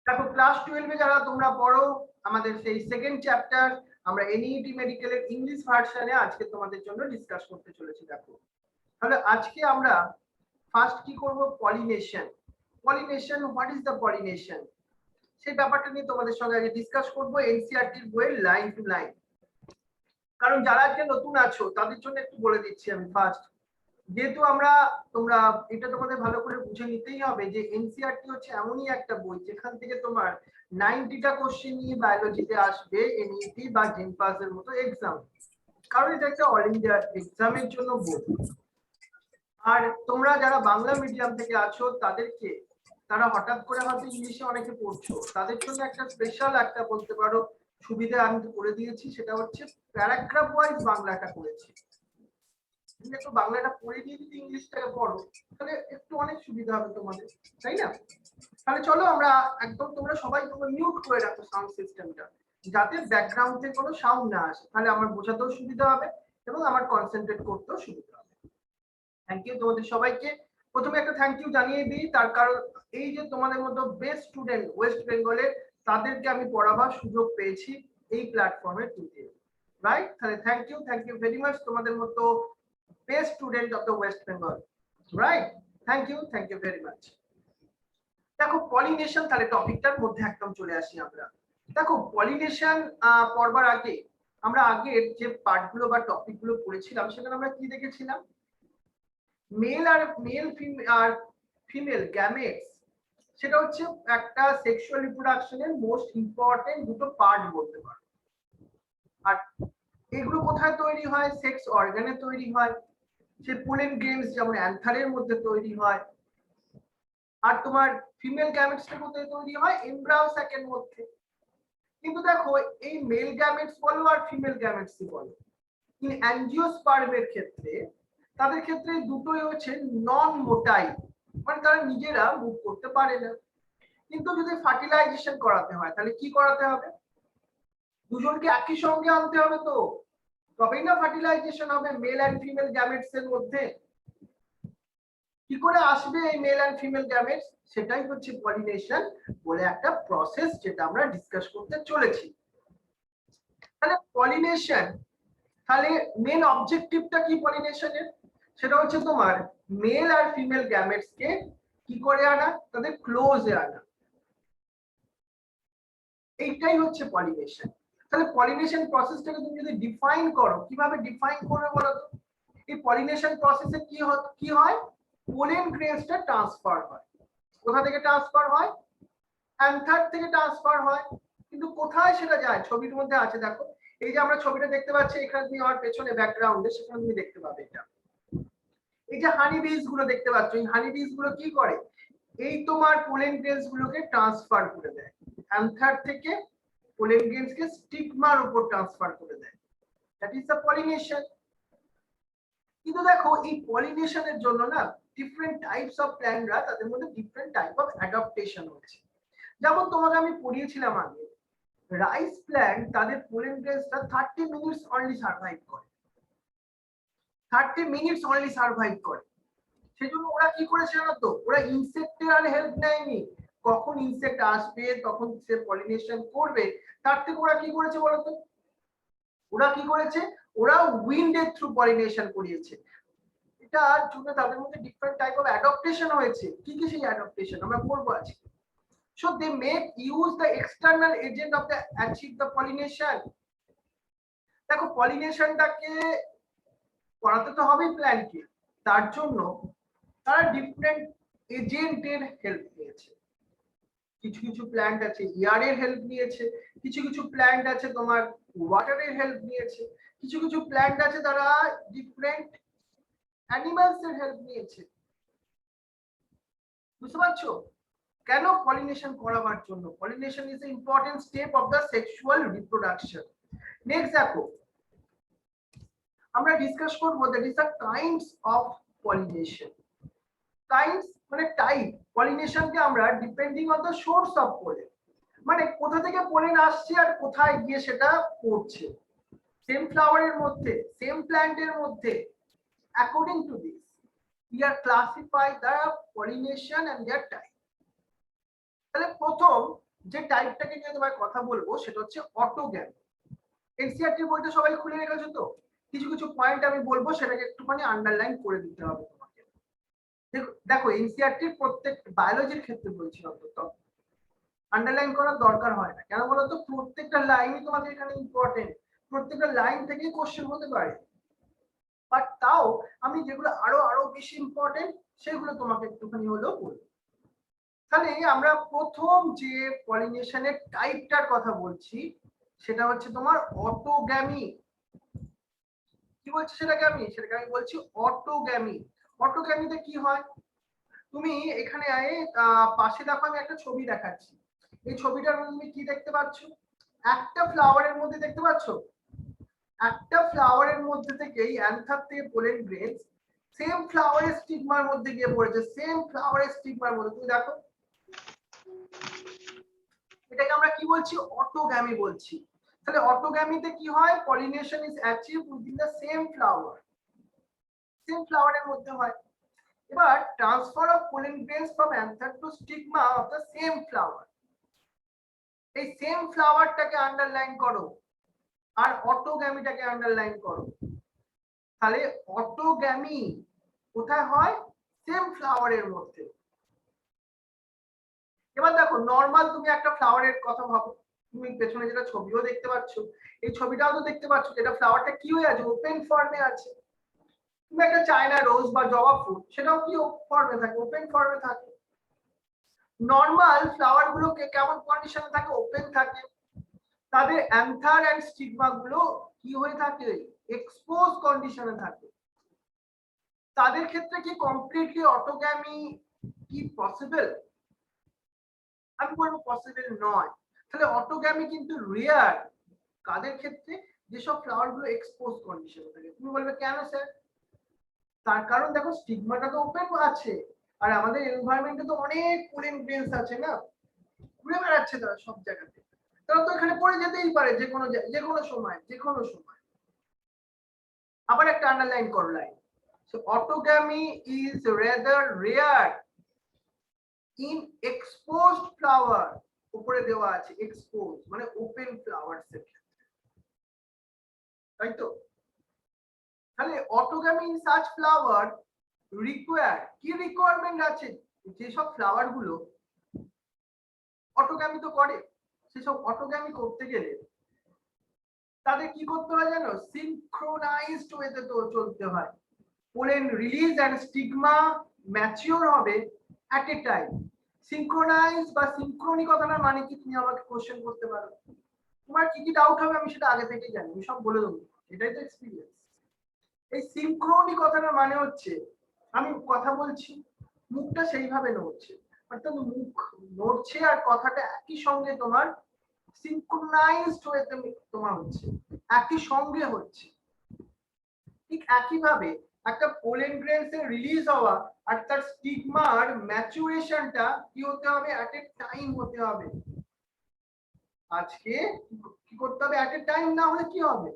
দেখো ক্লাস 12 এ যারা তোমরা পড়ো আমাদের সেই সেকেন্ড চ্যাপ্টার আমরা এনইটি মেডিকেলের ইংলিশ ভার্সনে আজকে তোমাদের জন্য ডিসকাস করতে চলেছি। দেখো তাহলে আজকে আমরা ফার্স্ট কি করব, pollination. Pollination, what is the pollination, সেই ব্যাপারটা নিয়ে তোমাদের সঙ্গে আগে ডিসকাস করব এনসিইআরটির বইয়ের লাইন টু লাইন। কারণ যারা আজকে নতুন আছো তাদের জন্য একটু বলে দিচ্ছি আমি ফার্স্ট, যেহেতু তোমরা এটা তোমাদের ভালো করে বুঝে নিতেই হবে যে এনসিইআরটি হচ্ছে এমনই একটা বই যেখান থেকে তোমার 90টা কোশ্চেন নিয়ে বায়োলজিতে আসবে এনইটি বা জেনপাস এর মতো এক্সাম, কারণ এটা একটা অল ইন্ডিয়া এক্সামের জন্য বই। আর তোমরা যারা বাংলা মিডিয়াম থেকে আছো তাদেরকে, তারা হঠাৎ করে হয়তো ইংলিশে অনেকে পড়ছো, তাদের জন্য একটা স্পেশাল একটা বলতে পারো সুবিধা আমি করে দিয়েছি, সেটা হচ্ছে প্যারাগ্রাফ ওয়াইজ বাংলাটা করেছি। তুমি একটু বাংলাটা পড়ে দিয়ে যদি ইংলিশটাকে পড়ো তাহলে একটু অনেক সুবিধা হবে তোমাদের, তাই না? তাহলে চলো আমরা একদম, তোমরা সবাই তোমরা মিউট করে রাখো সাউন্ড সিস্টেমটা, যাতে ব্যাকগ্রাউন্ড থেকে কোনো সাউন্ড না আসে, তাহলে আমার বোঝাতেও সুবিধা হবে এবং আমার কনসেন্ট্রেট করতেও সুবিধা হবে। থ্যাংক ইউ তোমাদের সবাইকে। প্রথমে একটা থ্যাংক ইউ জানিয়ে দিই, তার কারণ এই যে তোমাদের মতো বেস্ট স্টুডেন্ট ওয়েস্ট বেঙ্গলের, তাদেরকে আমি পড়াবার সুযোগ পেয়েছি এই প্ল্যাটফর্মের থ্রু দিয়ে, রাইট? তাহলে থ্যাংক ইউ ভেরি মাচ তোমাদের মতো best student of the West Bengal, right? Thank you very much. দেখো পলিনেশন, তাহলে টপিকটার মধ্যে একদম চলে আসি আমরা। দেখো পলিনেশন পড়বার আগে আমরা আগের যে পার্টগুলো বা টপিকগুলো পড়েছিলাম সেখানে আমরা কি দেখেছিলাম, মেল আর ফিমেল গ্যামেটস, সেটা হচ্ছে একটা সেক্সুয়াল রিপ্রোডাকশনের মোস্ট ইম্পর্টেন্ট দুটো পার্ট বলতে পারো। আর এগুলো কোথায় তৈরি হয়? সেক্স অর্গানে তৈরি হয়, সে পোলেন গ্রেনস যেমন অ্যান্থারের মধ্যে তৈরি হয়। আর তোমার ফিমেল গ্যামেটসটা কোথায় তৈরি হয়? এমব্রায়ো স্যাকের মধ্যে। কিন্তু দেখো এই মেল গ্যামেটস বলো আর ফিমেল গ্যামেটস বলো, ইন অ্যাঞ্জিওস্পার্মের ক্ষেত্রে, তাদের ক্ষেত্রে দুটোই হচ্ছে নন মোটাইল, মানে তারা নিজেরা মুভ করতে পারে না। কিন্তু যদি ফার্টিলাইজেশন করাতে হয় তাহলে কি করাতে হবে? দুজনকে একই সঙ্গে আনতে হবে, তো তবেই না ফার্টিলাইজেশন হবে মেল এন্ড ফিমেল গ্যামেটস এর মধ্যে। কি করে আসবে এই মেল এন্ড ফিমেল গ্যামেটস? সেটাই হচ্ছে পলিনেশন বলে একটা প্রসেস, যেটা আমরা ডিসকাস করতে চলেছি। তাহলে পলিনেশন, তাহলে মেন অবজেক্টিভটা কি পলিনেশনের? সেটা হচ্ছে তোমার মেল আর ফিমেল গ্যামেটস কে কি করে আনা, তাদের ক্লোজে আনা, এইটাই হচ্ছে পলিনেশন। তাহলে পলিনেশন প্রসেসটাকে তুমি যদি ডিফাইন করো, কিভাবে ডিফাইন করবে বলো তো? এই পলিনেশন প্রসেসে কি হয়, পোলেন গ্রেনসটা ট্রান্সফার হয়। কোথা থেকে ট্রান্সফার হয়? অ্যান্থার থেকে ট্রান্সফার হয়। কিন্তু কোথায় সেটা যায়? ছবির মধ্যে আছে, দেখো এই যে আমরা ছবিটা দেখতে পাচ্ছি এখানে, তুমি আমার পেছনে ব্যাকগ্রাউন্ডে, সেখানে তুমি দেখতে পাবে এটা, এই যে হানি বিজ গুলো দেখতে পাচ্ছ, এই হানি বিজ গুলো কি করে? এই তোমার পোলেন গ্রেনস গুলোকে ট্রান্সফার করে দেয়, অ্যান্থার থেকে পোলেন গ্রেনস কে স্টিগমার উপর ট্রান্সফার করে দেয়, দ্যাট ইজ দ্য পলিনেশন। কিন্তু দেখো এই পলিনেশনের জন্য না ডিফারেন্ট টাইপস অফ প্ল্যান্টরা, তাদের মধ্যে ডিফারেন্ট টাইপ অফ অ্যাডাপ্টেশন হচ্ছে। যেমন তোমাকে আমি পড়িয়েছিলাম আগে, রাইস প্ল্যান্ট তাদের পোলেন গ্রেনসটা 30 মিনিটস অনলি সার্ভাইভ করে, 30 মিনিটস অনলি সার্ভাইভ করে। সেজন্য ওরা কি করেছে জানো তো? ওরা ইনসেক্টের আর হেল্প নেয়নি, কখন ইনসেক্ট আসবে তখন সে পলিনেশন করবে, তার থেকে ওরা কি করেছে বলতো? ওরা কি করেছে? ওরা উইন্ডের থ্রু পলিনেশন করিয়েছে। এটার জন্য তাদের মধ্যে ডিফারেন্ট টাইপ অফ অ্যাডাপ্টেশন হয়েছে। কি কি সেই অ্যাডাপ্টেশন আমরা পড়বো আজকে। So they make use the external agent of the achieve the pollination. দেখো পলিনেশনটাকে করাতে তো হবে প্ল্যান্টকে, তার জন্য তারা ডিফারেন্ট এজেন্টের হেল্প নিয়েছে। কিছু কিছু প্ল্যান্ট আছে এয়ারের হেল্প নিয়েছে, কিছু কিছু প্ল্যান্ট আছে তোমার ওয়াটারের হেল্প নিয়েছে, কিছু কিছু প্ল্যান্ট আছে তারা ডিফারেন্ট অ্যানিমালস এর হেল্প নিয়েছে। বুঝতে পারছো কেন পলিনেশন করাবার জন্য? Pollination is a important step of the sexual reproduction. Next দেখো আমরা ডিসকাস করব that is the kinds of pollination. Kinds মানে টাইপ। পলিনেশনকে আমরা depending on the source of pollen, মানে কোথা থেকে পোলেন আসছে আর কোথায় গিয়ে সেটা পড়ছে, সেম ফ্লাওয়ারের মধ্যে, সেম প্ল্যান্টের মধ্যে, according to this we are classify the pollination and their type. তাহলে প্রথম যে টাইপটাকে নিয়ে তোমায় কথা বলবো সেটা হচ্ছে অটোগ্যামি। এনসিইআরটি বইটা সবাই খুলে রেখেছো তো? কিছু কিছু পয়েন্ট আমি বলবো, সেটাকে একটুখানি আন্ডারলাইন করে দিতে হবে তোমাকে। দেখো এনসিইআরটি প্রত্যেক বায়োলজির ক্ষেত্রে বলছি, অন্তত আন্ডারলাইন করার দরকার হয় না। কেন বলো তো? প্রত্যেকটা লাইনই তোমাদের এখানে ইম্পর্টেন্ট, প্রত্যেকটা লাইন থেকেই কোশ্চেন হতে পারে। বাট তাও আমি যেগুলো আরো আরো বেশি ইম্পর্টেন্ট সেগুলো তোমাকে একটুখানি হলেও বলবো। তাহলে আমরা প্রথম যে পলিনেশনের টাইপটার কথা বলছি সেটা হচ্ছে তোমার অটোগ্যামি। কি বলছি সেটাকে আমি বলছি অটোগ্যামি। অটোগ্যামিতে কি হয়, তুমি এখানে পাশে দেখো আমি একটা ছবি দেখাচ্ছি। এই ছবিটার মধ্যে তুমি কি দেখতে পাচ্ছ? একটা ফ্লাওয়ারের মধ্যে দেখতে পাচ্ছ, একটা ফ্লাওয়ারের মধ্যে থেকেই অ্যান্থার থেকে পোলেন গ্রেনস সেম ফ্লাওয়ারের স্টিগমার মধ্যে গিয়ে পড়েছে, সেম ফ্লাওয়ারের স্টিগমার মধ্যে। তুমি দেখো, এটাকে আমরা কি বলছি? অটোগ্যামি বলছি। তাহলে অটোগ্যামিতে কি হয়? Pollination is achieved within the same flower, same ফ্লাওয়ারের মধ্যে হয়। এবার transfer of pollen grains from anther to stigma of the same flower, এই সেম ফ্লাওয়ারটাকে আন্ডারলাইন করো আর অটোগ্যামিটাকে আন্ডারলাইন করো। তাহলে অটোগ্যামি কোথায় হয়? সেম ফ্লাওয়ারের মধ্যে। এবার দেখো নরমাল তুমি একটা ফ্লাওয়ারের কথা ভাবো, তুমি পেছনে যেটা ছবিও দেখতে পাচ্ছ, এই ছবিটাও তো দেখতে পাচ্ছ যেটা ফ্লাওয়ারটা কি হয়ে আছে? ওপেন ফর্মে আছে। তুমি একটা চায়না রোজ বা জবা ফুল, সেটাও কি ফর্মে থাকে? ওপেন ফর্মে থাকে। নরমাল ফ্লাওয়ার গুলো কেমন কন্ডিশনে থাকে? ওপেন থাকে। তাদের অ্যান্থার এন্ড স্টিগমা গুলো কি হয়ে থাকে? এক্সপোজ কন্ডিশনে থাকে। তাদের ক্ষেত্রে কি কমপ্লিটলি অটোগ্যামি কি পসিবল? আমি বলবো পসিবল নয়। তাহলে অটোগ্যামি কিন্তু রেয়ার কাদের ক্ষেত্রে? যেসব ফ্লাওয়ার গুলো এক্সপোজ কন্ডিশনে থাকে। তুমি বলবে কেন স্যার? তার কারণ দেখো স্টিগমাটা তো ওপেন আছে, আর আমাদের এনভায়রনমেন্টে তো অনেক পোলেন গ্রেনস আছে না, ঘুরে বেড়াচ্ছে তারা সব জায়গাতে। তারা তো এখানে পড়ে যেতেই পারে যে কোনো সময়, যে কোনো সময়। আবার একটা আন্ডারলাইন করো line. So autogamy is rather rare in exposed flower, উপরে দেওয়া আছে এক্সপোজ মানে ওপেন ফ্লাওয়ার্স এর ক্ষেত্রে, তাই তো? তাহলে autogamy in such flower require, কি রিকোয়ারমেন্ট আছে? যেসব ফ্লাওয়ার গুলো অটোগ্যামি তো করে, সেসব অটোগ্যামি করতে গেলে তাদের কি করতে হয় জানো? সিনক্রোনাইজড ওয়েতে তো চলতে হয়। Pollen release and stigma mature হবে এট এ টাইম। সিনক্রোনাইজ বা সিনক্রোনি কথাটার মানে কি? তুমি আমাকে কোশ্চেন করতে পারো, তোমার কি কি ডাউট হবে আমি সেটা আগে থেকেই জানি, আমি সব বলে দেবো, এটাই তো এক্সপিরিয়েন্স। এই সিনক্রোনি কথাটার মানে হচ্ছে আমি কথা বলছি, মুখটা সেইভাবে নড়ছে, অর্থাৎ মুখ নড়ছে আর কথাটা একই সঙ্গে তোমার সিনক্রোনাইজড ওয়েতে তোমার হচ্ছে, একই সঙ্গে হচ্ছে। ঠিক একইভাবে একটা পোলেন গ্রেনস এর রিলিজ হওয়া আর তার স্টিগমার ম্যাচুরেশনটা কি হতে হবে? এট এ টাইম হতে হবে। আজকে কি করতে হবে? এট এ টাইম, না হলে কি হবে?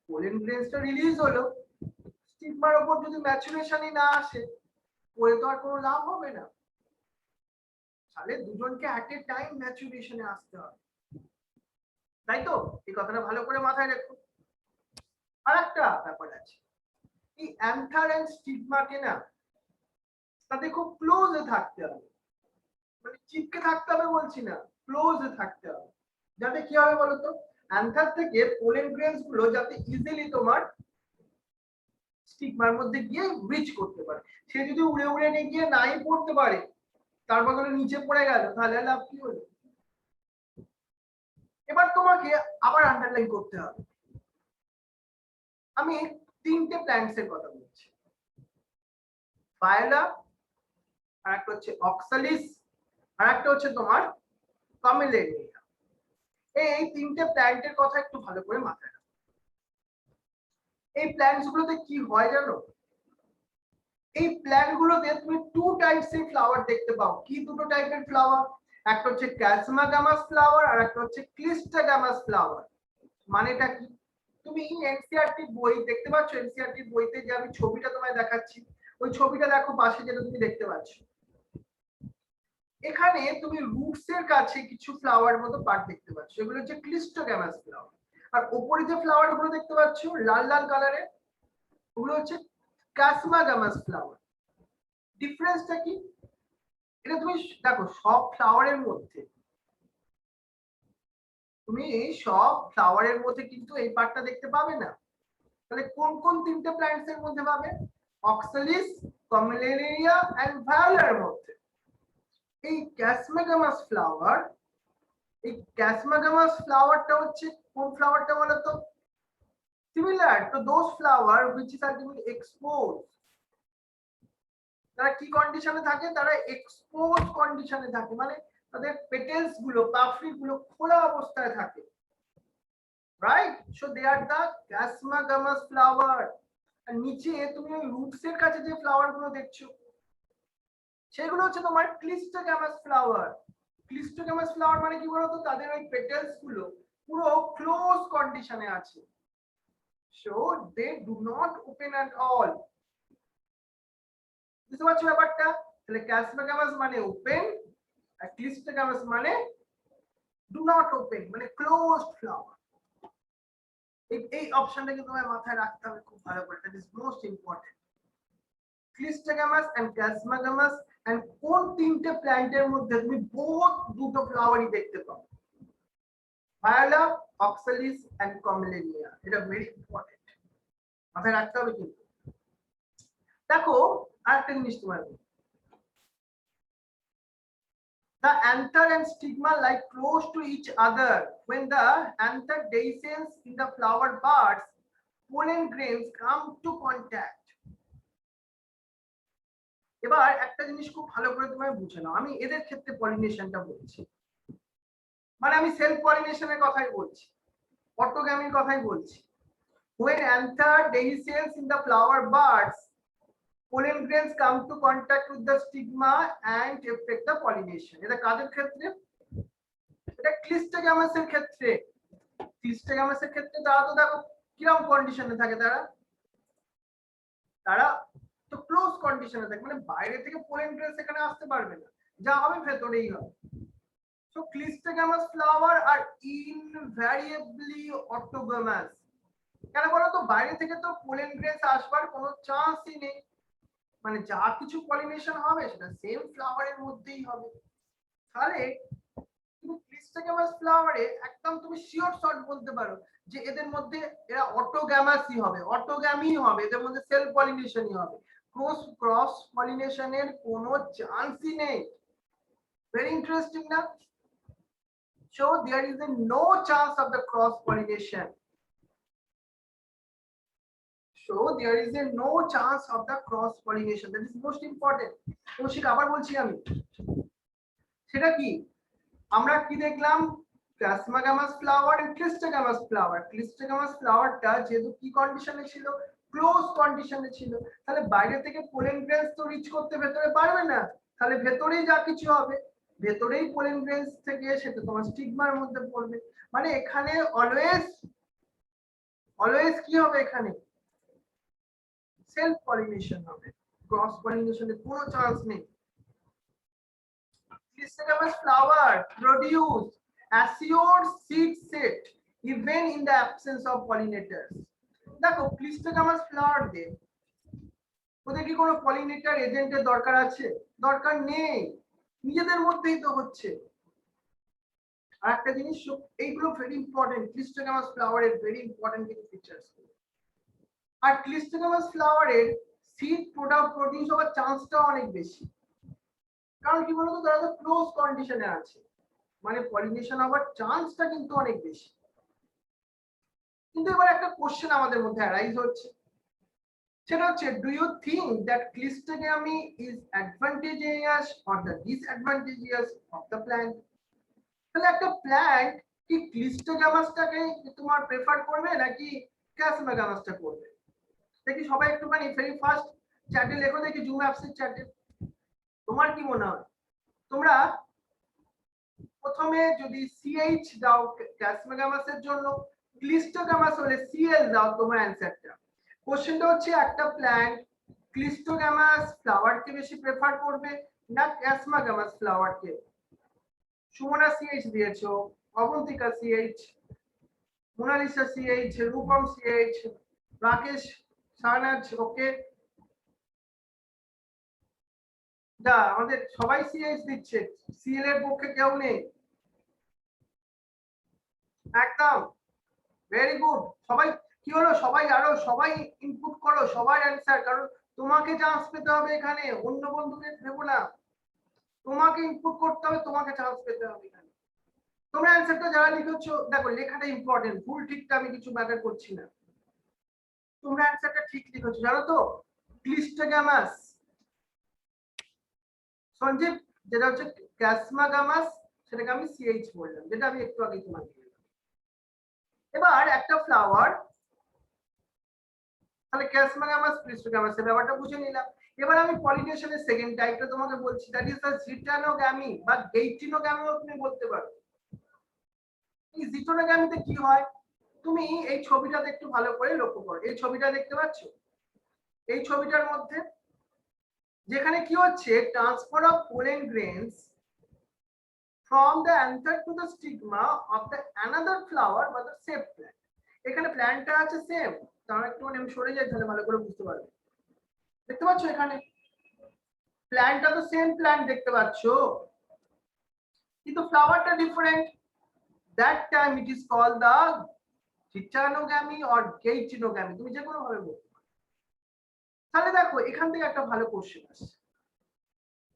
পোলেন গ্রেনসটা রিলিজ হলো, স্টিগমার উপর যদি ম্যাচুরেশনই না আসে, পরে তো আর কোনো লাভ হবে না। তাহলে দুজনকে এট এ টাইম ম্যাচুরেশনে আসতে হবে, তাই তো? এই কথাটা ভালো করে মাথায় রাখো। আর একটা ব্যাপার আছে, এই অ্যান্থার এন্ড স্টিগমাকে না তাদের খুব ক্লোজে থাকতে হবে, মানে চিপকে থাকতে হবে বলছি না, ক্লোজে থাকতে হবে। যাতে কি হবে বলতো? অ্যান্থার থেকে পোলেন গ্রেনস গুলো যাতে ইজিলি তোমার স্টিগমার মধ্যে গিয়ে রিচ করতে পারে। সে যদি উড়ে উড়ে নিয়ে গিয়ে নাই পড়তে পারে, তার বদলে নিচে পড়ে গেল, তাহলে লাভ কি হলো? এবার তোমাকে আবার আন্ডারলাইন করতে হবে। আমি তিনটে প্ল্যান্টস এর কথা বলছি, ফায়োলা, আর একটা হচ্ছে অক্সালিস, আর একটা হচ্ছে তোমার কামেলেনিয়া। এই তিনটে প্ল্যান্টের কথা একটু ভালো করে মাথায় রাখো। এই প্ল্যান্টস গুলোতে কি হয় জানো? এই প্ল্যান্ট গুলোতে তুমি টু টাইপস এর ফ্লাওয়ার দেখতে পাও। কি দুটো টাইপের ফ্লাওয়ার? একটা হচ্ছে ক্যালসিমাগামাস ফ্লাওয়ার আর একটা হচ্ছে ক্লিস্টাগামাস ফ্লাওয়ার। মানেটা কি? তুমি এনসিইআরটি বই দেখতে পাচ্ছ, এনসিইআরটি বইতে যে আমি ছবিটা তোমায় দেখাচ্ছি, ওই ছবিটা দেখো পাশে যেটা তুমি দেখতে পাচ্ছ, এখানে তুমি রুটস এর কাছে কিছু ফ্লাওয়ার মতো পার্ট দেখতে পাচ্ছ, এগুলো হচ্ছে ক্লিস্টোগ্যামাস ফ্লাওয়ার। আর উপরে যে ফ্লাওয়ার গুলো দেখতে পাচ্ছ লাল লাল কালারে, ওগুলো হচ্ছে ক্যাসমাগামাস ফ্লাওয়ার। ডিফারেন্সটা কি? এটা তুমি দেখো সব ফ্লাওয়ারের মধ্যে, তুমি সব ফ্লাওয়ারের মধ্যে কিন্তু এই পার্টটা দেখতে পাবে না। তাহলে কোন কোন তিনটে প্ল্যান্টস এর মধ্যে পাবে? অক্সালিস, কমিলেরিয়া এন্ড ভায়োলার মধ্যে। এই ক্যাসমাগামাস ফ্লাওয়ার, এই ক্যাসমাগামাস ফ্লাওয়ারটা হচ্ছে কোন ফ্লাওয়ারটা বলো তো? Similar to those flower which is ultimately exposed। তারা কি কন্ডিশনে থাকে? তারা এক্সপোজ কন্ডিশনে থাকে, মানে তাদের পেটেলস গুলো, পাপড়ি গুলো খোলা অবস্থায় থাকে, right? So they are the chasmogamous flower. আর নিচে তুমি ওই রুটস এর কাছে যে ফ্লাওয়ার গুলো দেখছো সেগুলো হচ্ছে তোমার ক্লিস্টোগ্যামাস ফ্লাওয়ার। ক্লিস্টোগ্যামাস ফ্লাওয়ার মানে কি বলতো? তাদের ওই পেটেলস গুলো পুরো ক্লোজ কন্ডিশনে আছে, so they do not open at all. বুঝতে পারছো ব্যাপারটা? তাহলে ক্যাসমাগামাস মানে ওপেন, আর ক্লিস্টোগ্যামাস মানে ডু নট ওপেন, মানে ক্লোজড ফ্লাওয়ার। এই অপশনটাকে তোমায় মাথায় রাখতে হবে খুব ভালো করে, that is most important. Cleistogamous and chasmogamous, and কোন তিনটে প্ল্যান্টের মধ্যে তুমি বোথ দুটো ফ্লাওয়ারই দেখতে পাও? Viola, oxalis and commelina. এটা ভেরি ইম্পর্টেন্ট, মাথায় রাখতে হবে কিন্তু। দেখো আরেকটা জিনিস তোমার, the anther and stigma lie close to each other. When the anther descends in the flower buds, pollen grains come to contact. এবার একটা জিনিস খুব ভালো করে তোমায় বুঝে নাও, আমি এদের ক্ষেত্রে পলিনেশনটা বলছি, মানে আমি সেলফ পলিনেশনের কথাই বলছি, অটোগ্যামির কথাই বলছি। When anther descends in the flower buds, pollen grains come to contact with the stigma and affect the pollination. এটা কাদের ক্ষেত্রে? এটা ক্লিস্টোগ্যামাসের ক্ষেত্রে। ক্লিস্টোগ্যামাসের ক্ষেত্রে তারা তো দেখো কিরকম কন্ডিশনে থাকে, তারা তো ক্লোজ কন্ডিশনে থাকে, মানে বাইরে থেকে পোলেন গ্রেনস এখানে আসতে পারবে না, যা হবে ভেতরেই হবে। সো ক্লিস্টোগ্যামাস ফ্লাওয়ার আর ইনভ্যারিয়েবলি অটোগ্যামাস। কেন বলো তো? বাইরে থেকে তো পোলেন গ্রেনস আসবার কোনো চান্সই নেই, মানে যা কিছু পলিনেশন হবে সেটা সেম ফ্লাওয়ারের মধ্যেই হবে। তাহলে তুমি ক্লিস্টোগ্যামাস ফ্লাওয়ারে একদম তুমি শিওর শট বলতে পারো যে এদের মধ্যে এরা অটোগ্যামাসই হবে, অটোগ্যামি হবে, এদের মধ্যে সেলফ পলিনেশনই হবে, ক্রস পলিনেশনের কোনো চান্সই নেই। ভেরি ইন্টারেস্টিং না? So there is a no chance of the cross pollination. So there is a no chance of the cross pollination. That is most important. তো সেটা আবার বলছি আমি, সেটা কি? আমরা কি দেখলাম? ক্যাসমাগামাস ফ্লাওয়ার এন্ড ক্লিস্টোগ্যামাস ফ্লাওয়ার। ক্লিস্টোগ্যামাস ফ্লাওয়ারটা যেহেতু কি কন্ডিশনে ছিল? ক্লোজ কন্ডিশনে ছিল, তাহলে বাইরে থেকে পোলেন গ্রেনস তো রিচ করতে ভেতরে পারবে না, তাহলে ভেতরেই যা কিছু হবে, ভেতরেই পোলেন গ্রেনস থেকে সেটা তোমার স্টিগমার মধ্যে পড়বে। মানে এখানে অলওয়েজ কি হবে? এখানে সেলফ পলিনেশন হবে, ক্রস পলিনেশনের কোনো চান্স নেই। Clistogamous flower produce assured seed set even in the absence of pollinators. দেখো Clistogamous flower দে ওদের কি কোনো পলিনেটর এজেন্টের দরকার আছে? দরকার নেই, নিজেদের মধ্যেই তো হচ্ছে। আর একটা জিনিস, এইগুলো ভেরি ইম্পর্টেন্ট, Clistogamous flower এর ভেরি ইম্পর্টেন্ট কিছু ফিচার্স। আর Clistogamous flower এর সিড প্রডিউস হওয়ার চান্সটা অনেক বেশি, কারণ কি বলতো? তারা তো ক্লোজ কন্ডিশনে আছে, মানে পলিনেশন হওয়ার চান্সটা কিন্তু অনেক বেশি। কিন্তু এবার একটা কোশ্চেন আমাদের মধ্যে অ্যারাইজ হচ্ছে, সেটা হচ্ছে do you think that cleistogamy is advantageous or the disadvantageous of the plant? তাহলে একটা প্ল্যান্ট কি ক্লিস্টোগ্যামাসটাকে তোমার প্রেফার করবে নাকি ক্যাসমাগামাসটা করবে? দেখি সবাই একটুখানি ভেরি ফার্স্ট চ্যাটে লেখো দেখি, জুম অ্যাপসের চ্যাটে তোমার কি মনে হয়? তোমরা প্রথমে যদি সিএইচ দাও ক্যাসমাগামাসের জন্য, ক্লিস্টোগ্যামাস হলে সিএল দাও, তোমার অ্যানসারটা। কোশ্চেনটা হচ্ছে একটা প্ল্যান্ট ক্লিস্টোগ্যামাস ফ্লাওয়ারকে বেশি প্রেফার করবে না ক্যাসমাগামাস ফ্লাওয়ারকে। সুমনা সিএইচ দিয়েছো, Abantika CH, Monalisa CH, Rupam CH, Rakesh Shahnaz okay. দা আমাদের সবাই সিএইচ দিচ্ছে, সিএল এর পক্ষে কেউ নেই একদম। Very good. সবাই কি হলো, সবাই আরো সবাই ইনপুট করো, সবাই অ্যান্সার, কারণ তোমাকে চান্স পেতে হবে এখানে, অন্য বন্ধুকে ভেবো না, তোমাকে ইনপুট করতে হবে, তোমাকে চান্স পেতে হবে এখানে। তোমরা অ্যান্সারটা যারা লিখেছো, দেখো লেখাটা ইম্পর্টেন্ট, ভুল ঠিকটা আমি কিছু ম্যাটার করছি না, তোমরা অ্যান্সারটা ঠিক লিখেছো জানো তো। ক্লিস্টোগ্যামাস সঞ্জীব, যেটা হচ্ছে ক্যাসমাগামাস, সেটাকে আমি সিএইচ বললাম, যেটা আমি একটু আগে তোমাকে বললাম। এবার একটা ফ্লাওয়ার, তাহলে ক্যাসমাগামাস ক্লিস্টোগ্যামাস এর ব্যাপারটা বুঝে নিলাম। এবার আমি পলিনেশনের সেকেন্ড টাইপটা তোমাকে বলছি, দ্যাট ইজ দ্য জিটানোগ্যামি বা গেইটিনোগ্যামিও তুমি বলতে পারো। এই জিটানোগ্যামিতে কি হয়, তুমি এই ছবিটাতে একটু ভালো করে লক্ষ্য করো, এই ছবিটা দেখতে পাচ্ছ, এই ছবিটার মধ্যে যেখানে কি হচ্ছে, transfer of pollen grains from the anther to the stigma of the another flower বা the same plant। এখানে প্ল্যান্টটা আছে সেম, তার একটু আমি সরে যাই তাহলে ভালো করে বুঝতে পারবে। দেখতে পাচ্ছ এখানে প্ল্যান্টটা তো সেম প্ল্যান্ট দেখতে পাচ্ছ, কিন্তু ফ্লাওয়ারটা different. That time it is called the geitonogamy or geitonogamy, তুমি যে কোনো ভাবে বলতে পারো। তাহলে দেখো এখান থেকে একটা ভালো কোশ্চেন আসছে।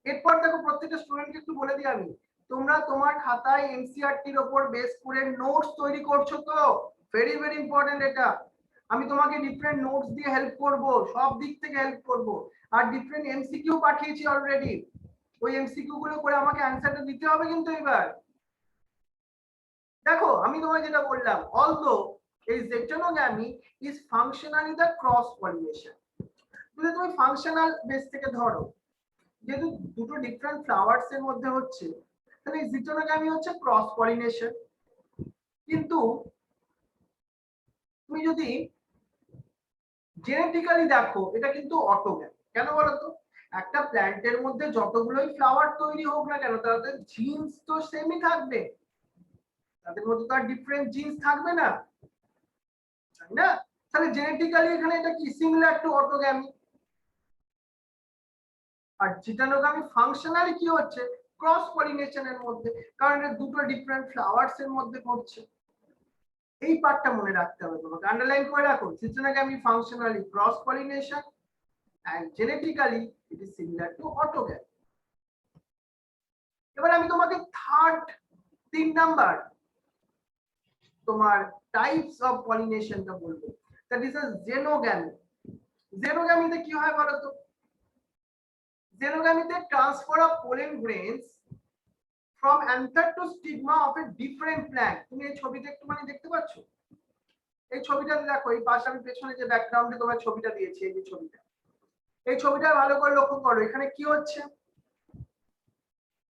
এরপর দেখো প্রত্যেকটা স্টুডেন্টকে একটু বলে দিই আমি, তোমরা তোমার খাতায় এনসিইআরটির উপর বেস করে নোটস তৈরি করছো তো, ভেরি ভেরি ইম্পর্টেন্ট এটা। আমি তোমাকে ডিফারেন্ট নোটস দিয়ে হেল্প করব, সব দিক থেকে হেল্প করব, আর ডিফারেন্ট এমসিকিউ পাঠিয়েছি অলরেডি, ওই এমসিকিউ গুলো করে আমাকে অ্যানসারটা দিতে হবে কিন্তু এবার। দেখো আমি তোমায় যেটা বললাম, অলদো এই geitonogamy is functionally the cross pollination. যদি তুমি ফাংশনাল বেস থেকে ধরো, যেহেতু দুটো ডিফারেন্ট ফ্লাওয়ার্স এর মধ্যে হচ্ছে, তাহলে জিটানোগ্যামি হচ্ছে ক্রস পলিনেশন। কিন্তু তুমি যদি জেনেটিক্যালি দেখো, এটা কিন্তু অটোগ্যামি। কেন বলতো, একটা প্ল্যান্টের মধ্যে যতগুলোই ফ্লাওয়ার তৈরি হোক না কেন, তাদের জিনস তো সেমই থাকবে, তাদের মধ্যে তো আর ডিফারেন্ট জিনস থাকবে না, তাই না? তাহলে জেনেটিক্যালি এখানে এটা কি সিমিলার টু অটোগ্যামি। আর জিটানোগ্যামি ফাংশনালি কি হচ্ছে, ক্রস পলিনেশনের মধ্যে, কারণ এটা দুটো ডিফারেন্ট ফ্লাওয়ার্স এর মধ্যে ঘটছে। এই পার্টটা মনে রাখতে হবে তোমাকে, আন্ডারলাইন করে রাখো, geitonogamy functionally cross pollination and genetically it is similar to autogamy। এবার আমি তোমাকে থার্ড 3 নাম্বার তোমার টাইপস অফ পলিনেশনটা বলবো, দ্যাট ইজ আ জেনোগ্যামি। জেনোগ্যামিতে কি হয় বলো তো, জেনোগ্যামিতে transfer of pollen grains from anther to stigma of a different plant। তুমি এই ছবিতে একটুখানি দেখতে পাচ্ছ, এই ছবিটাতে দেখো, এই পাশে আমি পেছনে যে ব্যাকগ্রাউন্ডে তোমার ছবিটা দিয়েছি, এই যে ছবিটা, এই ছবিটা ভালো করে লক্ষ্য করো, এখানে কি হচ্ছে,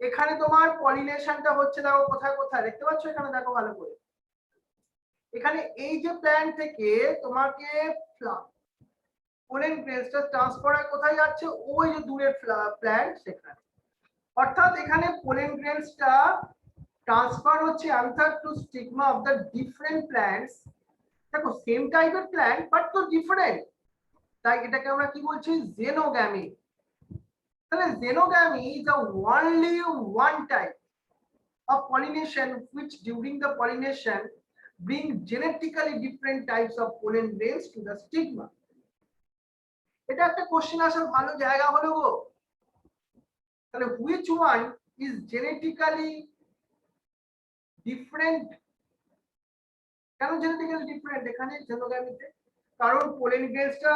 এখানে তোমার পলিনেশনটা হচ্ছে, দেখো কোথায় কোথায় দেখতে পাচ্ছ, এখানে দেখো ভালো করে, এখানে এই যে প্ল্যান্ট থেকে তোমাকে পোলেন গ্রেনসটা ট্রান্সফার হয় কোথায় যাচ্ছে, ওই যে দূরের প্ল্যান্ট সেখানে। অর্থাৎ এখানে পোলেন গ্রেনসটা ট্রান্সফার হচ্ছে anther to stigma of the different plants. দেখো সেম টাইপের প্ল্যান্ট বাট তো ডিফারেন্ট, তাই এটাকে আমরা কি বলছি, জেনোগ্যামি। তাহলে xenogamy is a only one type of pollination which during the pollination bring genetically different types of pollen grains to the stigma। এটা একটা কোশ্চেন আসার ভালো জায়গা হলো গো। তাহলে which one is genetically different, কেন জেনেটিক্যালি ডিফারেন্ট এখানে জেনোগ্যামিতে, কারণ পোলেন গ্রেনসটা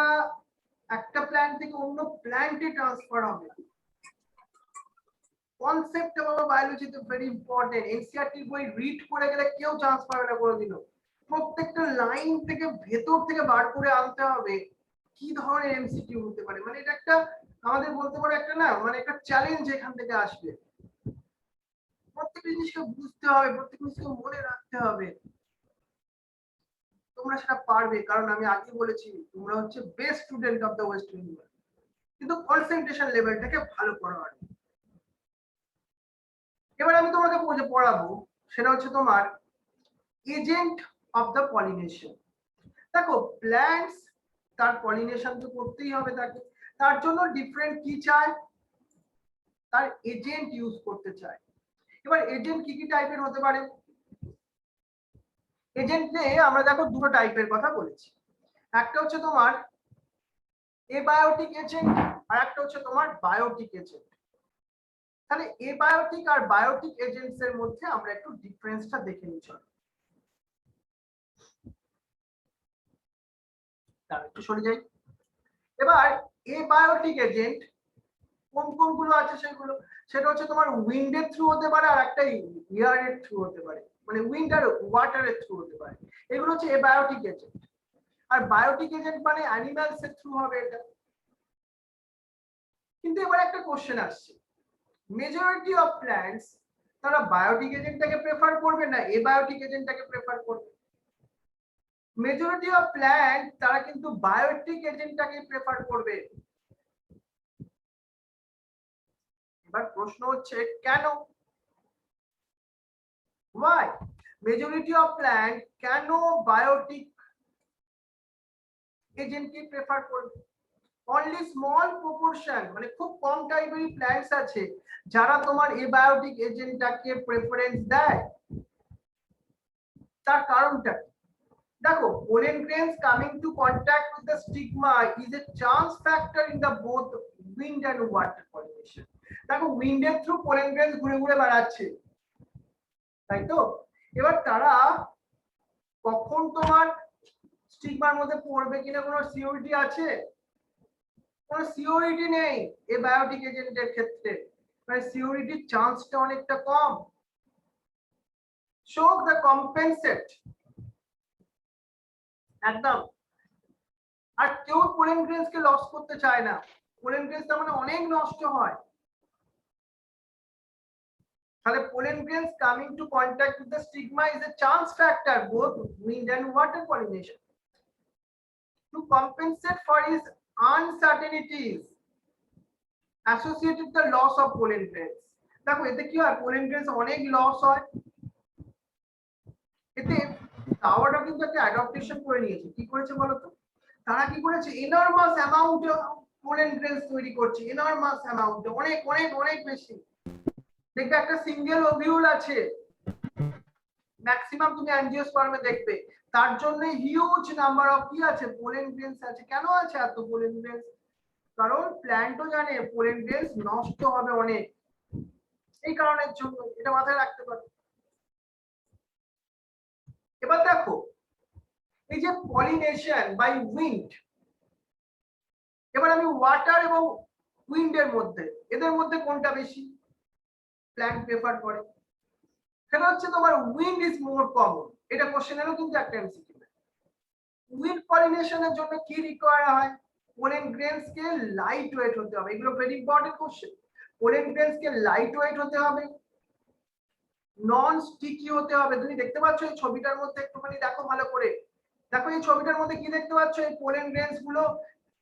একটা প্ল্যান্ট থেকে অন্য প্ল্যান্টে ট্রান্সফার হবে। কনসেপ্টটা বাবা বায়োলজিতে ভেরি ইম্পর্টেন্ট, এনসিইআরটি বই রিড করে গেলে কেউ চান্স পাবে না কোনোদিনও। প্রত্যেকটা লাইন থেকে ভেতর থেকে বার করে আনতে হবে কি ধরনের এমসিকিউ হতে পারে, মানে এটা একটা আমাদের বলতে পারো একটা না, মানে একটা চ্যালেঞ্জ এখান থেকে আসবে। প্রত্যেকটা জিনিসকে বুঝতে হবে, প্রত্যেকটা জিনিসকে মনে রাখতে হবে, তোমরা সেটা পারবে, কারণ আমি আগে বলেছি তোমরা হচ্ছে best student of the West Bengal, কিন্তু কনসেন্ট্রেশন লেভেলটাকে ভালো করো। এবার আমি তোমাকে পড়াবো, সেটা হচ্ছে তোমার এজেন্ট অফ দ্য পলিনেশন। দেখো প্ল্যান্টস তার পলিনেশন তো করতেই হবে তাকে, তার জন্য ডিফারেন্ট কি চায়, তার এজেন্ট ইউজ করতে চায়। এবার এজেন্ট কি কি টাইপের হতে পারে? এজেন্ট নিয়ে আমরা দেখো দুটো টাইপের কথা বলেছি, একটা হচ্ছে তোমার এবায়োটিক এজেন্ট আর একটা হচ্ছে তোমার বায়োটিক এজেন্ট। তাহলে এবায়োটিক আর বায়োটিক এজেন্টস এর মধ্যে আমরা একটু ডিফারেন্সটা দেখে নিই। চলো তাহলে একটু সরে যাই। এবার এবায়োটিক এজেন্ট কোন কোনগুলো আছে সেগুলো, সেটা হচ্ছে তোমার উইন্ডের থ্রু হতে পারে আর একটা এয়ারের থ্রু হতে পারে, মানে উইন্ড আর ওয়াটারের থ্রু হতে পারে। এগুলো হচ্ছে এবায়োটিক এজেন্ট। আর বায়োটিক এজেন্ট মানে অ্যানিমালস এর থ্রু হবে এটা। কিন্তু এবার একটা কোশ্চেন আসছে, মেজরিটি অফ প্ল্যান্টস তারা বায়োটিক এজেন্টটাকে প্রেফার করবে না এবায়োটিক এজেন্টটাকে প্রেফার করবে? মেজরিটি অফ প্ল্যান্ট তারা কিন্তু বায়োটিক এজেন্টটাকে প্রেফার করবে। এবার প্রশ্ন হচ্ছে কেন? why majority of plant কেন বায়োটিক এজেন্টকে প্রেফার করবে? only small proportion, মানে খুব কম টাইপেরই প্ল্যান্টস আছে যারা তোমার এবায়োটিক এজেন্টটাকে প্রেফারেন্স দেয়। তার কারণটা দেখো, pollen grains coming to contact with the stigma is a chance factor in the both wind and water pollination. দেখো উইন্ডের থ্রু pollen grains ঘুরে ঘুরে বেড়াচ্ছে, তাই তো? এবার তারা কখন তোমার স্টিগমার মধ্যে পড়বে কিনা কোনো সিওরিটি আছে? কোনো সিওরিটি নেই এই বায়োটিক এজেন্টের ক্ষেত্রে, মানে সিওরিটির চান্সটা অনেকটা কম। সো দ্য কম্পেনসেট একদম। আর কেউ পোলেন গ্রেনস কে লস করতে চায় না, পোলেন গ্রেনস তার মানে অনেক নষ্ট হয়। তাহলে pollen grains coming to contact with the stigma is a chance factor both wind and water pollination. To compensate for its uncertainties associated with the loss of pollen grains, দেখো এতে কি হয়, pollen grains অনেক loss হয়। এতে ফ্লাওয়ারটা কিন্তু একটা adaptation করে নিয়েছে। কি করেছে বলতো? তারা কি করেছে, এনরমাস অ্যামাউন্ট pollen grains তৈরি করছে, এনরমাস অ্যামাউন্ট, অনেক অনেক অনেক বেশি। দেখবে একটা সিঙ্গেল ওভিউল আছে, ম্যাক্সিমাম তুমি অ্যাঞ্জিওস্পার্মে দেখবে, তার জন্য হিউজ নাম্বার অফ কি আছে, পোলেন গ্রেনস আছে। কেন আছে এত পোলেন গ্রেনস? কারণ প্ল্যান্টও জানে পোলেন গ্রেনস নষ্ট হবে অনেক, এই কারণের জন্য। এটা মাথায় রাখতে পারো। এবার দেখো এই যে পলিনেশন বাই উইন্ড, এবার আমি ওয়াটার এবং উইন্ডের মধ্যে, এদের মধ্যে কোনটা বেশি প্ল্যান্ট প্রেফার করে? সেটা হচ্ছে তোমার উইন্ড ইজ মোর কমন। এটা কোশ্চেনেরও কিন্তু একটা এমসিকিউ। উইন্ড পলিনেশনের জন্য কি রিকোয়ার হয়? পোলেন গ্রেনস কে লাইট ওয়েট হতে হবে। এগুলো very important question. Pollen grains কে লাইট ওয়েট হতে হবে, নন স্টিকি হতে হবে। তুমি দেখতে পাচ্ছ এই ছবিটার মধ্যে, একটুখানি দেখো ভালো করে, দেখো এই ছবিটার মধ্যে কি দেখতে পাচ্ছ? এই পোলেন গ্রেনস গুলো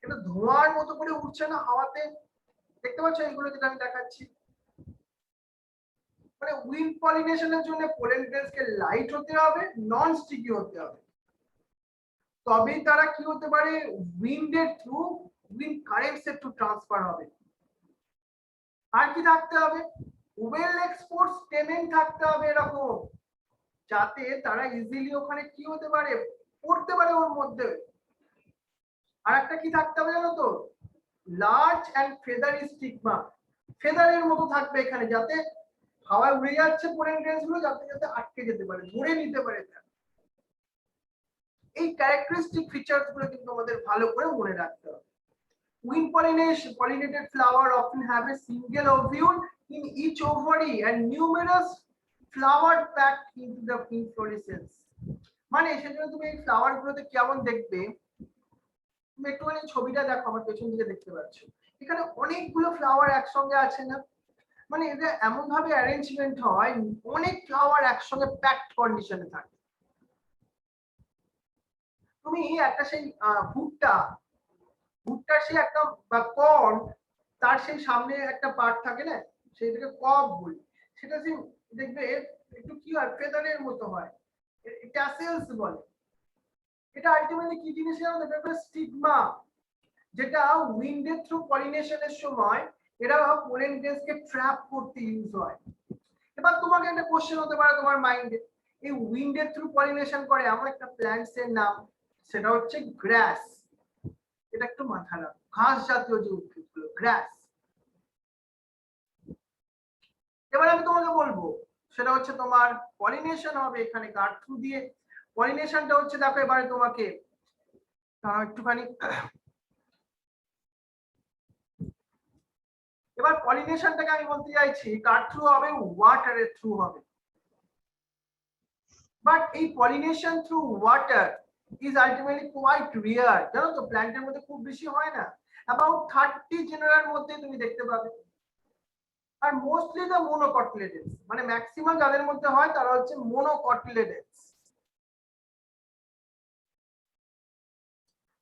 এটা ধোঁয়ার মতো করে উঠছে না হাওয়াতে, দেখতে পাচ্ছ এইগুলো যেটা আমি দেখাচ্ছি? মানে উইন্ড পলিনেশনের জন্য পোলেন গ্রেনস কে লাইট হতে হবে, নন স্টিকি হতে হবে, তবেই তারা কি হতে পারে, উইন্ডের থ্রু, উইন্ড কারেন্টস এর থ্রু ট্রান্সফার হবে। আর কি থাকতে হবে? ওয়েল এক্সপোর্ট স্টেমেন থাকতে হবে এরকম, যাতে তারা ইজিলি ওখানে কি হতে পারে, পড়তে পারে ওর মধ্যে। আর একটা কি থাকতে হবে জানো তো, লার্জ এন্ড ফেদারি স্টিগমা, ফেদারের মতো থাকবে এখানে, যাতে হাওয়ায় উড়ে যাচ্ছে পোলেন গ্রেনস গুলো, যাতে যাতে আটকে যেতে পারে, ধরে নিতে পারে। এই ক্যারেক্টারিস্টিক ফিচারস গুলো কিন্তু আমাদের ভালো করে মনে রাখতে হবে। Wind pollinated flower often have a single ovule in each ovary and numerous flower packed into the inflorescence. মানে সেজন্য তুমি এই ফ্লাওয়ার গুলোতে কেমন দেখবে, তুমি একটুখানি ছবিটা দেখো, আমার পেছন দিকে দেখতে পাচ্ছ, এখানে অনেকগুলো ফ্লাওয়ার একসঙ্গে আছে না? মানে এটা এমন ভাবে অ্যারেঞ্জমেন্ট হয়, অনেক ফ্লাওয়ার একসঙ্গে প্যাকড কন্ডিশনে থাকে। তুমি একটা সেই ভুট্টার সেই একটা বা কর্ন, তার সেই সামনে একটা পার্ট থাকে না, সেইটাকে কব বলি, সেটা দেখবে একটু কি হয়, ফেদারের মতো হয়, ট্যাসেলস বলে। এটা আলটিমেটলি কি জিনিস জানো? এটা একটা স্টিগমা, যেটা উইন্ডের থ্রু পলিনেশনের সময় এরা পোলেন গ্রেনকে ট্র্যাপ করতে ইউজ হয়। এবার তোমাকে একটা কোশ্চেন হতে পারে তোমার মাইন্ডে, এই উইন্ডের থ্রু পলিনেশন করে এমন একটা প্ল্যান্টস এর নাম, সেটা হচ্ছে গ্রাস। এটা একটু মাথা রাখো, ঘাস জাতীয় যে উদ্ভিদগুলো, গ্রাস। এবার আমি তোমাকে বলবো সেটা হচ্ছে তোমার পলিনেশন হবে এখানে কার থ্রু দিয়ে। পলিনেশনটা হচ্ছে, দেখো এবারে তোমাকে একটুখানি, এবার পলিনেশনটাকে আমি বলতে চাইছি কার থ্রু হবে, ওয়াটারের থ্রু হবে। বাট এই pollination through water is ultimately quite rare, জানো তো, প্ল্যান্টের মধ্যে খুব বেশি হয় না, অ্যাবাউট 30 জেনারের মধ্যে তুমি দেখতে পাবে। আর মোস্টলি দ্য মোনোকটিলেডেন্স, মানে ম্যাক্সিমাম যাদের মধ্যে হয় তারা হচ্ছে মোনোকটিলেডেন্স।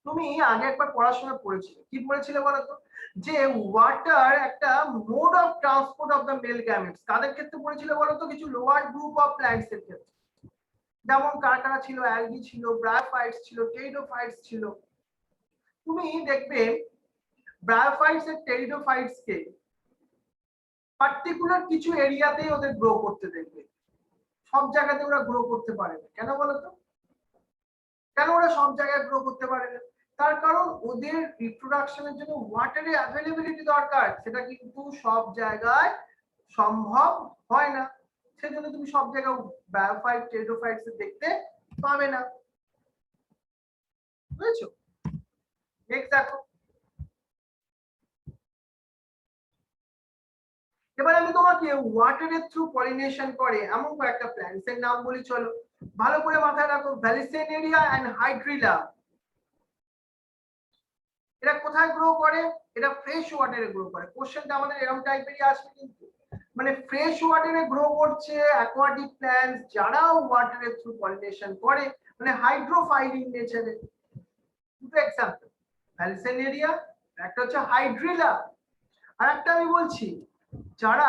তুমি আগে একবার পড়াশোনা পড়েছিলে, কি পড়েছিলে বলো তো, যে ওয়াটার একটা mode of transport of the male gametes. কাদের ক্ষেত্রে পড়েছিলে বলো তো? কিছু লোয়ার গ্রুপ অফ প্ল্যান্টস এর ক্ষেত্রে, যেমন কার কারা ছিল, অ্যালগি ছিল, ব্রায়োফাইটস ছিল, টেরিডোফাইটস ছিল। তুমি দেখবে ব্রায়োফাইটস এর টেরিডোফাইটস কে পার্টিকুলার কিছু এরিয়াতেই ওদের গ্রো করতে দেখবে, সব জায়গাতে ওরা গ্রো করতে পারে না। কেন বলতো? কেন ওরা সব জায়গায় গ্রো করতে পারে না? তার কারণ ওদের রিপ্রোডাকশনের জন্য ওয়াটারের অ্যাভেলেবিলিটি দরকার, সেটা কিন্তু সব জায়গায় সম্ভব হয় না। সেজন্য তুমি সব জায়গায় ব্রায়োফাইট টেরিডোফাইটস দেখতে পাবে না। বুঝেছো? নেক্সট দেখো, এবার আমি তোমাকে ওয়াটারের থ্রু পলিনেশন করে এমন কয়েকটা প্ল্যান্টস এর নাম বলি, চলো ভালো করে মাথায় রাখো। ভ্যালিসেনেরিয়া এন্ড হাইড্রিলা, এরা কোথায় গ্রো করে? এরা ফ্রেশ ওয়াটারে গ্রো করে। কোশ্চেনটা আমাদের এরকম টাইপেরই আসবে কিন্তু, মানে ফ্রেশ ওয়াটারে গ্রো করছে অ্যাকোয়াটিক প্ল্যান্টস যারাও ওয়াটারের থ্রু পলিনেশন করে, মানে হাইড্রোফাইলিক নেচারে। দুটো এক্সাম্পল, ভ্যালিসেনেরিয়া, একটা হচ্ছে হাইড্রিলা। আর একটা আমি বলছি যারা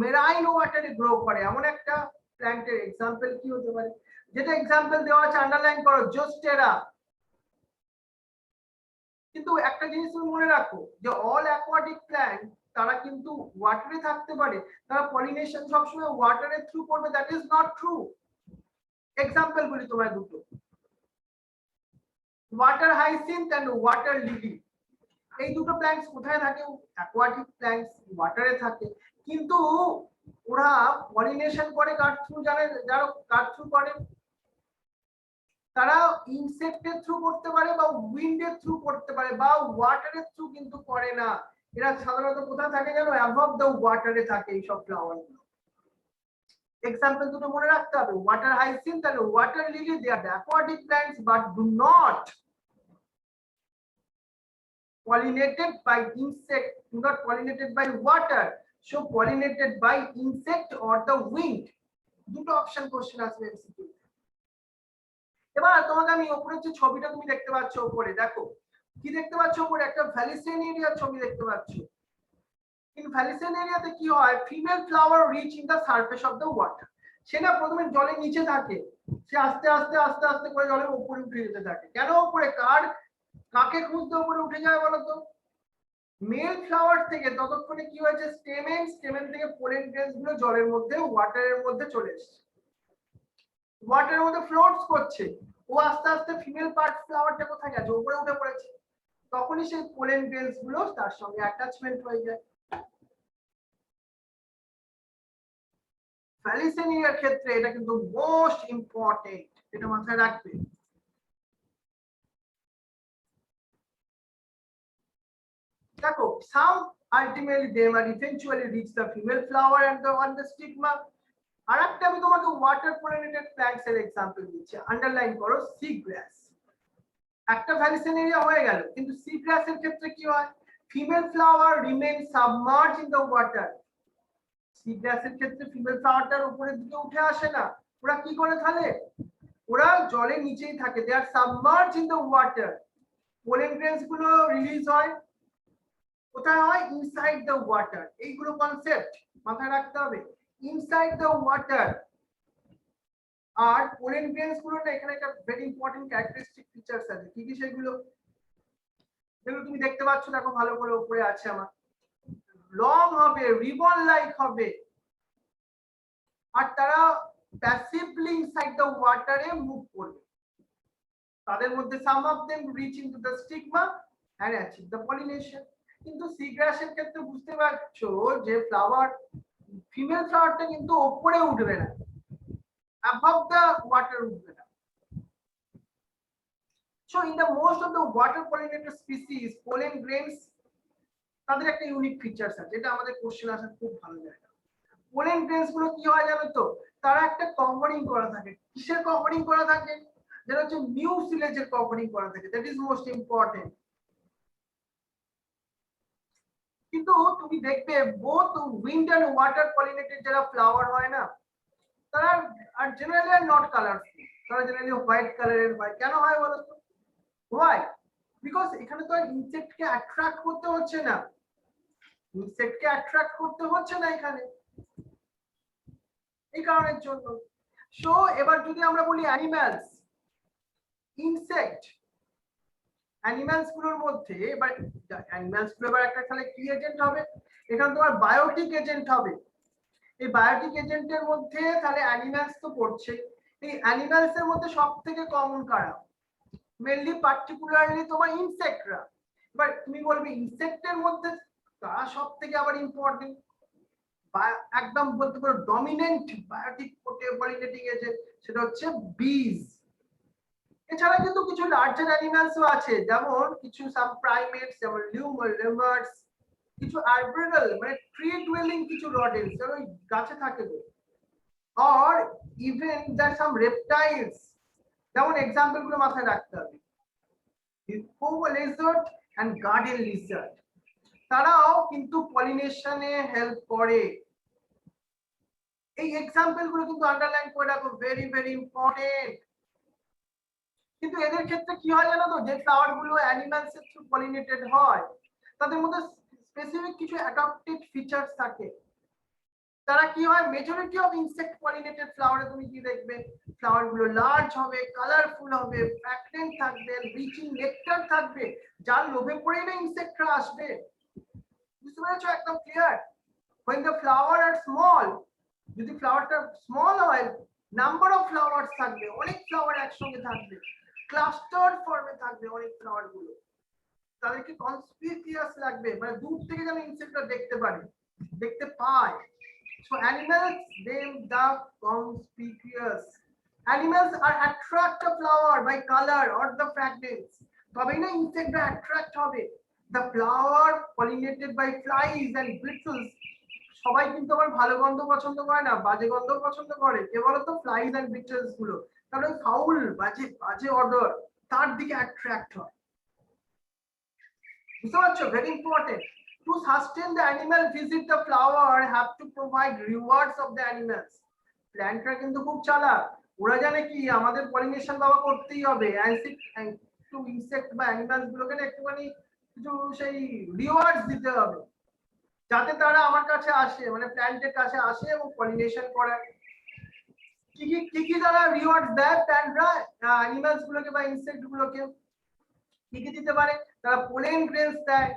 মেরাইন ওয়াটারে গ্রো করে এমন একটা প্ল্যান্টের এক্সাম্পল কি হতে পারে? যেটা এক্সাম্পল দেওয়া আছে আন্ডারলাইন করো, জোস্টেরা। কিন্তু একটা জিনিস তুমি মনে রাখো যে অল অ্যাকোয়াটিক প্ল্যান্ট তারা কিন্তু ওয়াটারে থাকতে পারে, তারা পলিনেশন সবসময় ওয়াটারের থ্রু করবে, that is not true. Example বলি তোমায় দুটো, water hyacinth and water lily. এই দুটো প্ল্যান্টস কোথায় থাকে? অ্যাকোয়াটিক প্ল্যান্টস, ওয়াটারে থাকে। কিন্তু ওরা পলিনেশন করে কার থ্রু? জানে যারা কার থ্রু করে? তারা ইনসেক্টের থ্রু করতে পারে বা উইন্ডের থ্রু করতে পারে বা ওয়াটারের থ্রু কিন্তু করে না। এরা সাধারণত কোথায় থাকে জানো? অ্যাবভ দ্য ওয়াটারে থাকে এইসব ফ্লাওয়ার গুলো। এক্সাম্পল দুটো মনে রাখতে হবে, ওয়াটার হাইসিন্থ আর water lily, they are aquatic plants but do not pollinated by insect, not pollinated by water, so pollinated by insect or the wind. দুটো অপশন কোশ্চেন আসবে এমসিকিউ। এবার তোমাকে আমি উপরে যে ছবিটা তুমি দেখতে পাচ্ছ, উপরে দেখো কি দেখতে পাচ্ছ? উপরে একটা ভ্যালিসেনেরিয়ার ছবি দেখতে পাচ্ছ। ইন ভ্যালিসেনেরিয়াতে কি হয়? Female flower reach in the surface of the water. সেটা প্রথমে জলের নিচে থাকে, সে আস্তে আস্তে আস্তে আস্তে করে জলের উপরে উঠে যেতে থাকে। কেন উপরে? কাকে খুঁজতে উপরে উঠে যায় বলতো? মেল ফ্লাওয়ার থেকে ততক্ষণে কি হয়েছে, স্টেমেন থেকে পোলেন গ্রেনস গুলো জলের মধ্যে, ওয়াটারের মধ্যে চলে এসেছে, ওয়াটারের মধ্যে ফ্লোটস করছে। ও আস্তে আস্তে ফিমেল পার্ট ফ্লাওয়ারটা কোথায় গেছে? উপরে উঠে পড়েছে। তখনই সেই পোলেন গ্রেনস গুলো তার সঙ্গে অ্যাটাচমেন্ট হয়ে যায়। ভ্যালিসেনিয়ার ক্ষেত্রে এটা কিন্তু মোস্ট ইম্পর্টেন্ট, এটা মাথায় রাখবে। দেখো, some ultimately they might eventually reach the female flower and on the stigma. আর একটা আমি তোমাকে ওয়াটার পলিনেটেড প্ল্যান্টস এর এক্সাম্পল দিচ্ছি, আন্ডারলাইন করো, সি গ্রাস। একটা ভ্যালিসেনেরিয়া হয়ে গেল, কিন্তু সি গ্রাসের ক্ষেত্রে কি হয়? Female flower remain submerge in the water. Sea গ্রাসের ক্ষেত্রে ফিমেল ফ্লাওয়ারটার উপরের দিকে উঠে আসে না, ওরা কি করে তাহলে? ওরা জলের নিচেই থাকে, they are submerge in the water. Pollen grains গুলো রিলিজ হয়, ও কোথায় হয়? Inside the water. এইগুলো কনসেপ্ট মাথায় রাখতে হবে, ইনসাইড দ্য ওয়াটার। আর পোলেন গ্রেনস গুলো না এখানে একটা ভেরি ইম্পর্টেন্ট ক্যারেক্টারিস্টিক ফিচার্স আছে। কি কি সেগুলো? যেগুলো তুমি দেখতে পাচ্ছ, দেখো ভালো করে উপরে আছে আমার, লং হবে, রিবন লাইক হবে, আর তারা প্যাসিভলি ইনসাইড দ্য ওয়াটারে মুভ করবে। তাদের মধ্যে some of them reach into the stigma and achieve the pollination. কিন্তু সি গ্রাসের ক্ষেত্রে বুঝতে পারছো যে ফ্লাওয়ার, ফিমেল ফ্লাওয়ারটা কিন্তু উপরে উঠবে না, অ্যাবভ দ্য ওয়াটার উঠবে না। So in the most of the water pollinated species, pollen grains তাদের একটা ইউনিক ফিচার্স আছে, এটা আমাদের কোশ্চেন আসার খুব ভালো জায়গা। পোলেন গ্রেনস গুলো কি হয় জানো তো? তারা একটা কভারিং করা থাকে। কিসের কভারিং করা থাকে? যেটা হচ্ছে মিউসিলেজের কভারিং করা থাকে। That is most important. কিন্তু তুমি দেখবে both wind and water pollinated যারা ফ্লাওয়ার হয় না, তারা আর জেনারেলি আর নট কালারফুল, তারা জেনারেলি হোয়াইট কালারের হয়। কেন হয় বলো তো? হোয়াই? বিকজ এখানে তো ইনসেক্টকে অ্যাট্রাক্ট করতে হচ্ছে না, ইনসেক্টকে অ্যাট্রাক্ট করতে হচ্ছে না এখানে, এই কারণের জন্য। সো এবার যদি আমরা বলি অ্যানিমালস, ইনসেক্ট, অ্যানিমালস গুলোর মধ্যে এবার অ্যানিমালস গুলো এবার একটা তাহলে কি এজেন্ট হবে? এখানে তোমার বায়োটিক এজেন্ট হবে। এই বায়োটিক এজেন্টের মধ্যে তাহলে অ্যানিমালস তো পড়ছে। এই অ্যানিমালস এর মধ্যে সবথেকে কমন কারা? মেনলি পার্টিকুলারলি তোমার ইনসেক্টরা। এবার তুমি বলবে ইনসেক্টের মধ্যে কারা সবথেকে আবার ইম্পর্টেন্ট, একদম বলতে পারো ডমিনেন্ট বায়োটিক পলিনেটিং এজেন্ট, সেটা হচ্ছে বিজ। এছাড়া কিন্তু কিছু লার্জার অ্যানিমালসও আছে, যেমন কিছু সাম প্রাইমেটস, যেমন লেমার্স, কিছু আর্বরেডাল মানে ট্রি ডুয়েলিং কিছু রডেন্টস, যারা ওই গাছে থাকে, or even there are some reptiles, যেমন এক্সাম্পল গুলো মাথায় রাখতে হবে, লিজার্ড এন্ড গার্ডেন লিজার্ড, তারাও কিন্তু পলিনেশনে হেল্প করে। এই এক্সাম্পল গুলো কিন্তু আন্ডারলাইন করে রাখো, ভেরি ভেরি ইম্পর্টেন্ট। কিন্তু এদের ক্ষেত্রে কি হয় জানো তো? যে ফ্লাওয়ার গুলো অ্যানিমালস এর থ্রু পলিনেটেড হয়, তাদের মধ্যে স্পেসিফিক কিছু অ্যাডাপ্টেড ফিচার্স থাকে। তারা কি হয়, মেজরিটি অফ ইনসেক্ট পলিনেটেড ফ্লাওয়ারে তুমি কি দেখবে, ফ্লাওয়ার গুলো লার্জ হবে, কালারফুল হবে, ফ্র্যাগনেন্ট থাকবে, রিচ ইন নেকটার থাকবে, যার লোভে পড়েই না ইনসেক্টরা আসবে। বুঝতে পেরেছো? একদম clear. when the flower are small, যদি ফ্লাওয়ারটা স্মল হয়, নাম্বার অফ ফ্লাওয়ার্স থাকবে, অনেক ফ্লাওয়ার একসঙ্গে থাকবে, ক্লাস্টার ফর্মে থাকবে অনেক ফ্লাওয়ার গুলো, তাদেরকে কনসপিকিয়াস লাগবে, মানে দূর থেকে যেন ইনসেক্টরা দেখতে পারে, দেখতে পায়। So animals name the conspicuous. Animals are attract a flower by color or the fragrance. তবেই না ইনসেক্টরা অ্যাট্রাক্ট হবে। The flower pollinated by flies and beetles. সবাই কিন্তু আবার ভালো গন্ধ পছন্দ করে না, বাজে গন্ধ পছন্দ করে। কে বলতো? ফ্লাইজ এন্ড বিটলস গুলো। কারণ ফাউল, বাজে বাজে অর্ডার, তার দিকে অ্যাট্রাক্ট হয়। বুঝতে পারছো? Very important. To sustain the animal visit the flower have to provide rewards of the animals. প্ল্যান্টরা কিন্তু খুব চালাক, ওরা জানে কি আমাদের পলিনেশন বাবা করতেই হবে, টু ইনসেক্ট বা অ্যানিমালস গুলোকে না একটুখানি কিছু সেই রিওয়ার্ডস দিতে হবে, যাতে তারা আমার কাছে আসে, মানে প্ল্যান্টের কাছে আসে এবং পলিনেশন করায়। কি কি তারা রিওয়ার্ডস দেয় প্ল্যান্টরা অ্যানিমালস গুলোকে বা ইনসেক্ট গুলোকে? কি কি দিতে পারে? তারা পোলেন গ্রেনস দেয়,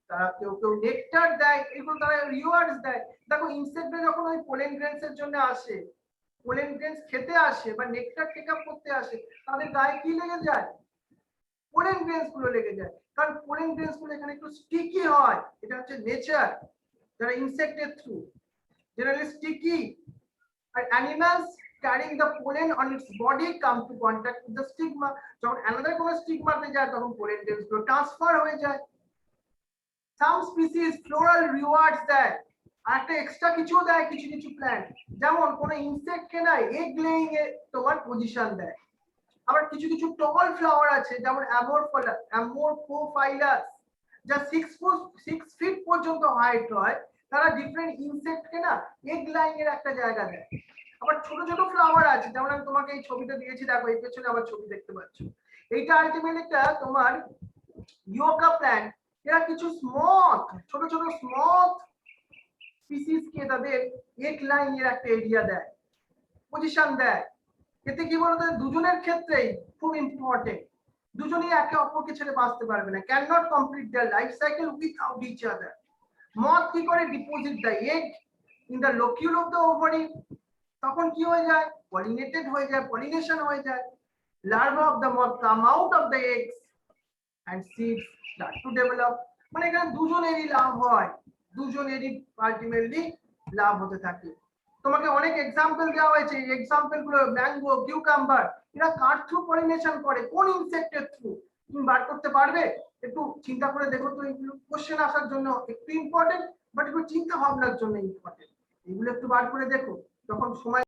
তারা কেউ কেউ নেকটার দেয়, এগুলো তারা রিওয়ার্ডস দেয়। দেখো ইনসেক্টরা যখন ওই পোলেন গ্রেনস এর জন্য আসে, পোলেন গ্রেনস খেতে আসে বা নেকটার টেক আপ করতে আসে, তাদের গায়ে কি লেগে যায়? পোলেন গ্রেনস গুলো লেগে যায়। কারণ পোলেন গ্রেনস গুলো এখানে একটু স্টিকি হয়, এটা হচ্ছে নেচার। যারা ইনসেক্টের থ্রু জেনারেলি স্টিকি, আর animals carrying the pollen on its body come to contact with the stigma. যখন another কোনো স্টিগমাতে যায় তখন পোলেন গ্রেনস গুলো ট্রান্সফার হয়ে যায়। Some species floral rewards দেয়, আর একটা এক্সট্রা কিছু দেয় কিছু কিছু প্ল্যান্ট, যেমন কোন ইনসেক্টকে না এগ লেইং এ তোমার পজিশন দেয়। আবার কিছু কিছু টল ফ্লাওয়ার আছে, যেমন অ্যামোরফোফাইলাস, যা 6 ফিট পর্যন্ত হাইট হয়, তারা ডিফারেন্ট ইনসেক্টকে না এগ লাইং এর একটা জায়গা দেয়। আবার ছোট ছোট ফ্লাওয়ার আছে, যেমন আমি তোমাকে এই ছবিটা দিয়েছি, দেখো এই পেছনে আবার ছবি দেখতে পাচ্ছ, এইটা আলটিমেটলি একটা তোমার ইয়োকা প্ল্যান্ট। এরা কিছু স্মথ ছোট ছোট স্মথ স্পিসিস কে তাদের এক লাইনের একটা এরিয়া দেয়, পজিশন দেয়। এতে কি বলতো, দুজনের ক্ষেত্রেই খুব ইম্পর্টেন্ট। দুজনেই একে অপরকে ছেড়ে বাঁচতে পারবে না, can not complete their life cycle without each other. Moth কি করে, deposit the egg in the locule of the ovary. তখন কি হয়ে যায়, পলিনেটেড হয়ে যায়, পলিনেশন হয়ে যায়। Larva of the moth come out of the eggs and seeds start to develop। মানে এখানে দুজনেরই লাভ হয়, দুজনেরই আলটিমেটলি লাভ হতে থাকে। তোমাকে অনেক এক্সাম্পল দেওয়া হয়েছে, এক্সাম্পল গুলো ম্যাঙ্গো, কিউকাম্বার, এরা কার থ্রু পলিনেশন করে, কোন ইনসেক্টের থ্রু, তুমি বার করতে পারবে? একটু চিন্তা করে দেখো তো। এগুলো কোশ্চেন আসার জন্য একটু ইম্পর্টেন্ট, বাট একটু চিন্তা ভাবনার জন্য ইম্পর্টেন্ট। এগুলো একটু বার করে দেখো, যখন সময়